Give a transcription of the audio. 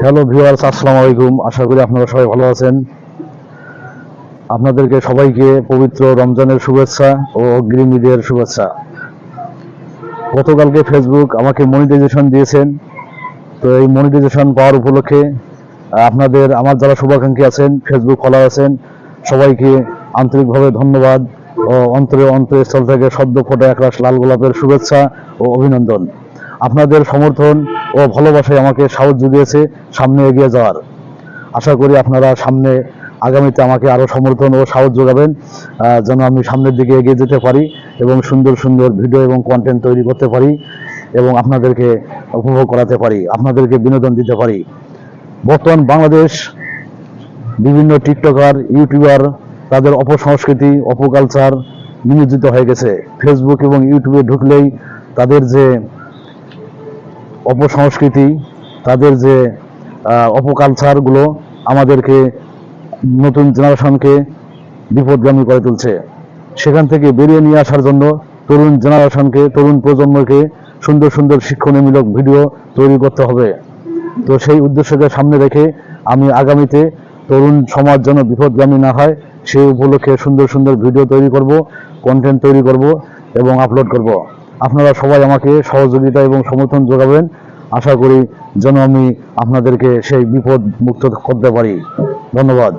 Hello viewers, আসসালামু আলাইকুম। আশা করি আপনারা সবাই ভালো আছেন। আপনাদেরকে সবাইকে পবিত্র রমজানের শুভেচ্ছা ও অগ্রিম ঈদের শুভেচ্ছা। গতকালকে ফেসবুক আমাকে মনিটাইজেশন দিয়েছেন। তো এই মনিটাইজেশন পাওয়ার উপলক্ষে আমার যারা শুভাকাঙ্ক্ষী আছেন, ফেসবুক ফলোয়ার আছেন, সবাইকে আন্তরিকভাবে ধন্যবাদ ও অন্তরস্থল থেকে সদ্য ফোটা একরাশ লাল গোলাপের শুভেচ্ছা ও অভিনন্দন। আপনাদের সমর্থন ও ভালোবাসায় আমাকে সাহস জুগিয়েছে সামনে এগিয়ে যাওয়ার। আশা করি আপনারা আগামীতে আমাকে আরো সমর্থন ও সাহস যোগাবেন, যেন আমি সামনের দিকে এগিয়ে যেতে পারি এবং সুন্দর সুন্দর ভিডিও এবং কন্টেন্ট তৈরি করতে পারি এবং আপনাদেরকে উপভোগ করাতে পারি, আপনাদেরকে বিনোদন দিতে পারি। বর্তমান বাংলাদেশ বিভিন্ন টিকটকার, ইউটিউবার তাদের অপসংস্কৃতি, অপকালচার নিয়োজিত হয়ে গেছে। ফেসবুক এবং ইউটিউবে ঢুকলেই তাদের যে অপসংস্কৃতি, তাদের যে অপকালচারগুলো আমাদেরকে, নতুন জেনারেশনকে বিপদগামী করে তুলছে। সেখান থেকে বেরিয়ে নিয়ে আসার জন্য তরুণ জেনারেশনকে, তরুণ প্রজন্মকে সুন্দর সুন্দর শিক্ষণীয়মূলক ভিডিও তৈরি করতে হবে। তো সেই উদ্দেশ্যকে সামনে রেখে আমি আগামীতে তরুণ সমাজ যেন বিপদগামী না হয় সেই উপলক্ষে সুন্দর সুন্দর ভিডিও তৈরি করব, কন্টেন্ট তৈরি করব এবং আপলোড করব। আপনারা সবাই আমাকে সহযোগিতা এবং সমর্থন যোগাবেন। আশা করি যেন আমি আপনাদেরকে সেই বিপদ মুক্ত করতে পারি। ধন্যবাদ।